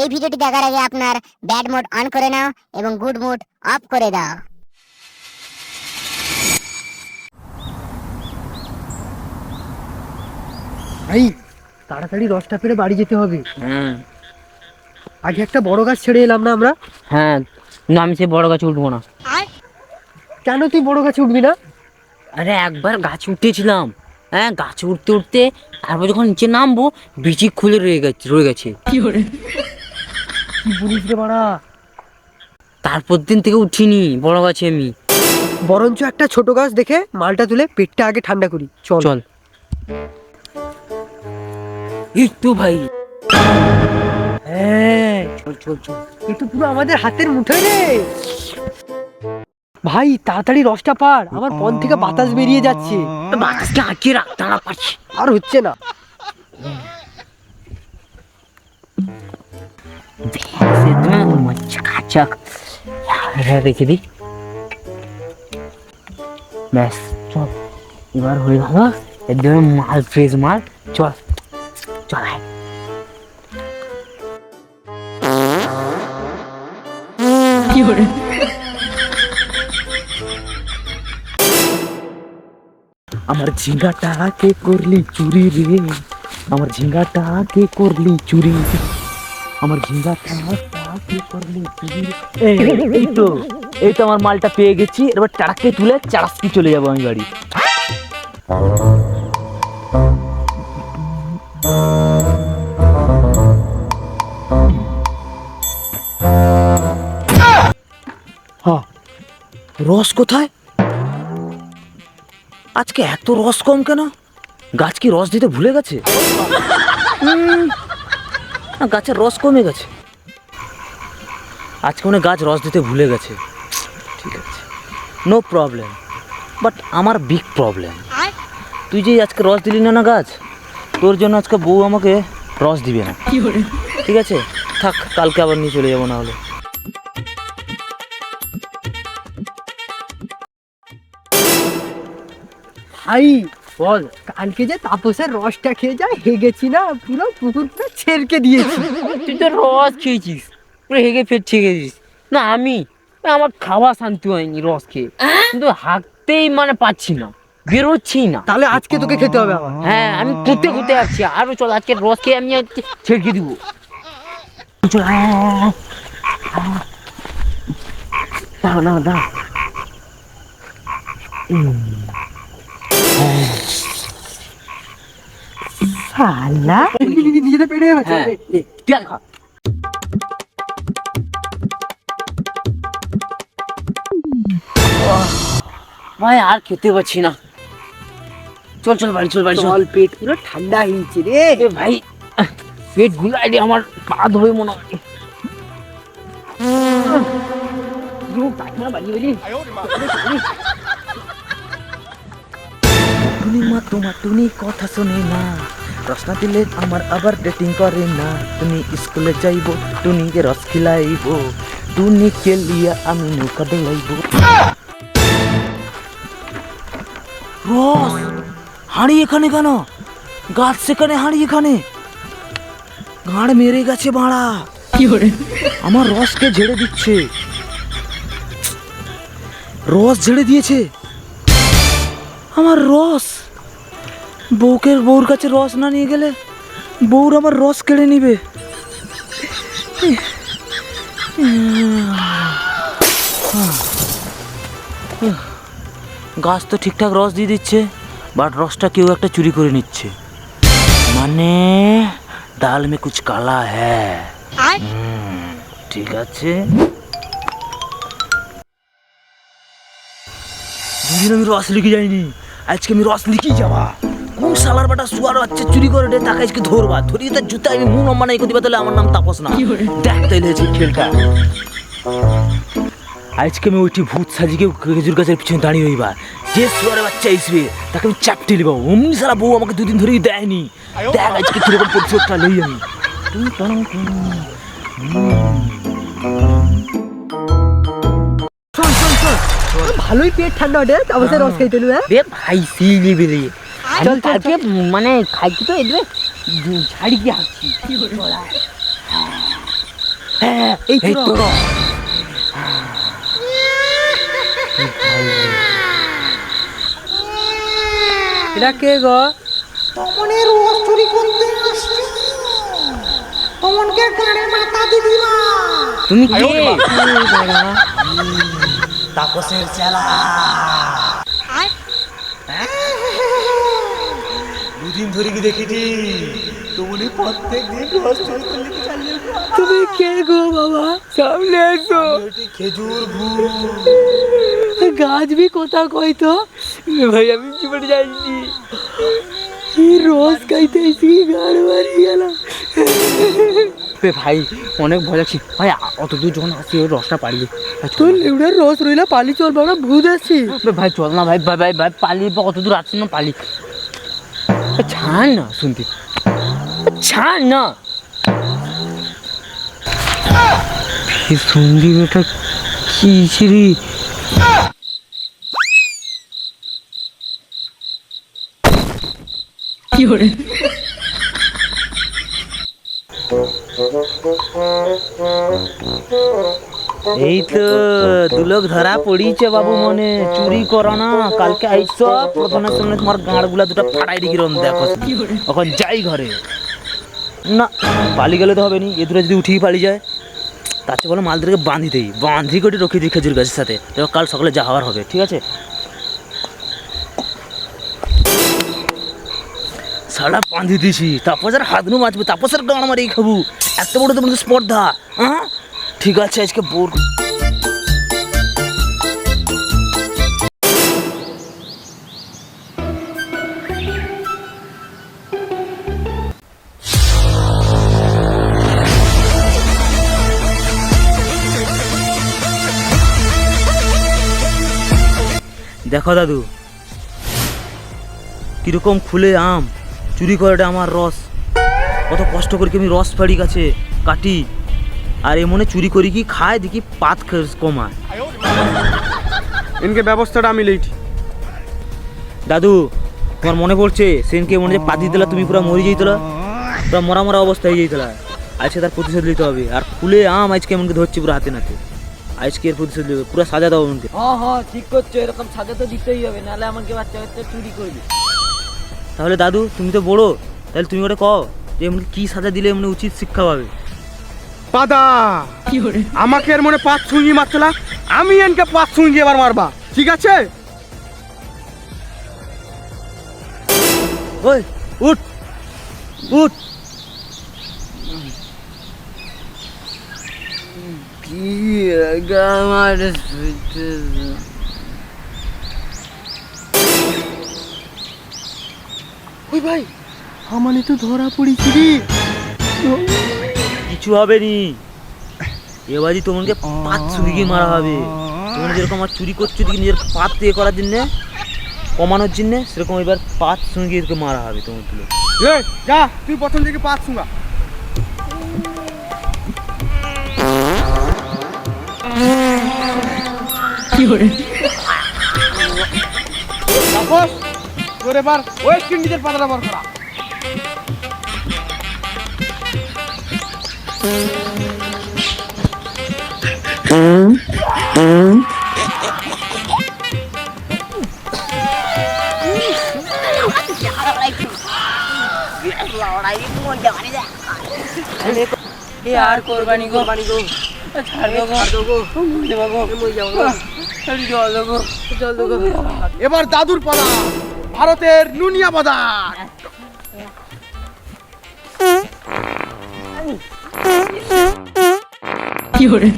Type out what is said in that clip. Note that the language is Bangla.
এই ভিডিওটি দেখার আগে আপনার ব্যাড মোড অন করে নাও এবং গুড মোড অফ করে দাও। ভাই তাড়াতাড়ি রসটা পেরে বাড়ি যেতে হবে। হ্যাঁ আগে একটা বড় গাছ ছেড়ে এলাম না আমরা? হ্যাঁ, না আমি সেই বড় গাছে উঠবো না। কেন তুই বড় গাছে উঠবি না? আরে একবার গাছে উঠেছিলাম, হ্যাঁ গাছে উঠতে উঠতে তারপর যখন নিচে নামবো বিচি খুলে রয়ে গেছে। কি বলিস রে বাড়া? তারপর দিন থেকে উঠিনি বড় গাছে আমি। বরঞ্চ একটা ছোট গাছ দেখে মালটা তুলে পেটটা আগে ঠান্ডা করি। চল চল। এই তো ভাই, হ্যাঁ চল চল চল। এ তো পুরো আমাদের হাতের মুঠোয় রে। ভাই তাড়াতাড়ি রসটা পার, আমার পন থেকে বাতাস বেরিয়ে যাচ্ছে। বাতাসকে আটকে রাখ, দাঁড়া পারছি। আর হচ্ছে না। রেখে দিই, ব্যাস চল এবার হয়ে গেল একদম মাল, ফ্রেশ মাল। চল চল আয়। আমার ঝিঙ্গাটা কে করলি চুরি রে, আমার ঝিঙ্গাটা কে করলি চুরি, আমার ঝিঙ্গাটা কে করলি চুরি। এই তো আমার মালটা পেয়ে গেছি, এবার টাড়াকে তুলে চারাস্তি চলে যাবো আমি বাড়ি। হ্যাঁ, রস কোথায়? আজকে এত রস কম কেন? গাছ কি রস দিতে ভুলে গেছে? না, গাছের রস কমে গেছে। আজকে মনে হয় গাছ রস দিতে ভুলে গেছে। ঠিক আছে, নো প্রবলেম, বাট আমার বিগ প্রবলেম। তুই যে আজকে রস দিলি না গাছ, তোর জন্য আজকে বউ আমাকে রস দিবে না। ঠিক আছে, থাক, কালকে আবার নিয়ে চলে যাবো না হলে। ভাই বল, কালকে যে তাপসের রসটা খেয়ে যা হেগেছি না, পুরো পুকুরটা ছেড়কে দিয়েছি। তুই তো রস খেয়েছিস, পুরো হেগে ফের ছেড়ে গেছিস। না আমি, আমার খাওয়া শান্তি হয়নি রস খেয়ে, কিন্তু হাঁটতেই মানে পাচ্ছি না, বেরোচ্ছি না। তাহলে আজকে তোকে খেতে হবে আমার। হ্যাঁ, আমি ঘুরতে ঘুরতে যাচ্ছি, আরো চল আজকে রস খেয়ে আমি আজকে ছেড়ে দিব। চল, দাঁড়া দাঁড়া দাঁড়া। আল্লাহ, নিজেতে পেড়ে গেছে। হ্যাঁ, তুই খা। ভাই আর খেতে পাচ্ছি না, চল চল বাড়ি চল, বাড়ি চল। চল, পেট পুরো ঠান্ডা হয়েছে রে। এ ভাই, পেট গুলাই রে আমার, পা ধোবে মনে হয়। টুনি মা তোমার টুনি কথা শোনে না, রসনা দিলে আমার আবার ডেটিং করে না। তুমি স্কুলে যাইব, টুনিকে রস খিলাইব, টুনিকে লিয়া আমি নৌকা ডলাইব। রস হাঁড়ি এখানে কেন? গাছ সেখানে, হাঁড়ি এখানে। গাঁড় মেরে গেছে বাড়া, কি করে আমার রসকে ঝেড়ে দিচ্ছে। রস ঝেড়ে দিয়েছে আমার রস। বউর কাছে রস না নিয়ে গেলে বউর আমার রস কেড়ে নিবে। গাছ তো ঠিকঠাক রস দিয়ে দিচ্ছে, বাট রসটা কেউ একটা চুরি করে নিচ্ছে, মানে ডাল মে কুছ কালা হ্যায়। ঠিক আছে, দুদিন আমি রস লিখে যাইনি, আজকে আমি রস লিখে যাওয়া। কোন শালার বাটা শুয়ার বাচ্চা চুরি করে রে, তাকে আজকে ধরবা, ধরিয়ে তার জুতা আমি মুখ লম্বা নাই করে দিবা, তাহলে আমার নাম তাপস না। দেখ তাইলে খেলটা, আজকে আমি ওইটি ভূত সাজিকে খেজুর গাছের পিছনে দাঁড়িয়ে হইবা, যে শুয়ারের বাচ্চা আসবে তাকে আমি চাপটে নিব। অমনি সারা বউ আমাকে দুদিন ধরেই দেয়নি, দেখ আজকে কিরকম প্রতিশোধটা লই আমি। চল চল চল, ভালোই পেট ঠান্ডা ওঠে তাপসের রস খাইতে লু। রে ভাই সিলি বেলি, চল চল কালকে মানে খাইছি তো এদের ঝাড়ি কি হাঁটছি। হ্যাঁ এই তো রস। এটা কে গো? তমনের রস চুরি করতে আসছি, তমনকে গাড়ে মাথা দিবি না। তুমি কে? তাপসের চেলা। দুদিন ধরে কি দেখিটি তুমি প্রত্যেক দিন রস চুরি করলে কি চালিয়ে তুমি কে গো বাবা? সামনে এসো। খেজুর গাছ भी কোথা কই তো? ভাই আমি জীবনে যাইছি, এই রোজ খাইতে এসে গাড় মারি গেল। ভাই অনেক ভয় লাগছে ভাই, অত দূর যখন আসছি ওই রসটা পালিয়ে তোর লেউড়ার রস রইলা, পালি চল বাবা, ভূত আছে। ভাই চল না ভাই, ভাই ভাই ভাই পালিয়ে অত দূর আসছি না, পালি ছাড় না, শুনতে ছাড় না। শুনবি ওটা কি ছিড়ি? কি করে? এই তো দুলোক ধরা পড়িছে বাবু, মনে চুরি করো না, কালকে আইস প্রথমের সঙ্গে তোমার গাঁড় গুলা দুটো ফাটাই দিকি রম দেখো। এখন যাই ঘরে, না পালি গেলে তো হবে নি, এ দুটো যদি উঠিয়ে পালিয়ে যায় তার চেয়ে বলো মালদেরকে বাঁধি করে রক্ষে দিই খেজুর গাছের সাথে, এবার কাল সকালে যা হওয়ার হবে, ঠিক আছে? সারা বাঁধি দিছি, তাপসের হাত নু বাঁচবে, তাপসের গাঁড় মারি খাবো, এত বড় তোমাদের স্পর্ধা। হ্যাঁ ঠিক আছে, আজকে বোর দেখো দাদু কিরকম খুলে আম চুরি করাটা আমার রস, কত কষ্ট করে কি আমি রস ফাড়ি গাছে কাটি, আর এমনে চুরি করি কি খায় দেখি পাত কমায়। ইনকে ব্যবস্থাটা আমি লইছি। দাদু তোমার মনে পড়ছে সেনকে মনে যে পাতি দিলা, তুমি পুরো মরে যাইতলা, পুরো মরা মরা অবস্থা হয়ে যাইতলা, আজকে তার প্রতিশোধ নিতে হবে। আর খুলে আম আজকে এমনকে ধরছি পুরো হাতে নাতে, আজকে এর প্রতিশোধ নেবে, পুরো সাজা দাও এমনকে। হ্যাঁ ঠিক করছো, এরকম সাজা তো দিতেই হবে, নাহলে আমাকে বাচ্চা বাচ্চা চুরি করবি। তাহলে দাদু তুমি তো বড়ো, তাহলে তুমি ওটা কও যে এমন কি সাজা দিলে এমন উচিত শিক্ষা পাবে। পাদা আমাকে এর মনে পাঁচ ছুঁড়ি মারতলা, আমি এনকে পাঁচ ছুঁড়ি এবার মারবা, ঠিক আছে? ওই উঠ উঠ, কি আমার ওই ভাই আমানে তো ধরা পড়েছি রে। কিছু হবে নি, এবারই তোমাকে পাঁচ ছুরি গিয়ে মারা হবে। তোমার যেরকম আর চুরি করছো দিকে নিজের পাত দিয়ে করার জন্য কমানোর জন্য, সেরকম এবার পাঁচ ছুরি গিয়ে মারা হবে তোমার তুলে। যা তুই প্রথম থেকে পাঁচ ছুঁড়া। কি করে? তাপস তোর এবার ওয়েস্ট ইন্ডিজের পাতাটা বার করা। আর কোরবানি গো, ছাড় দো গো, জল দো গো, জল দো গো। এবার দাদুর পালা, ভারতের নুনিয়া বাজার। কি করে?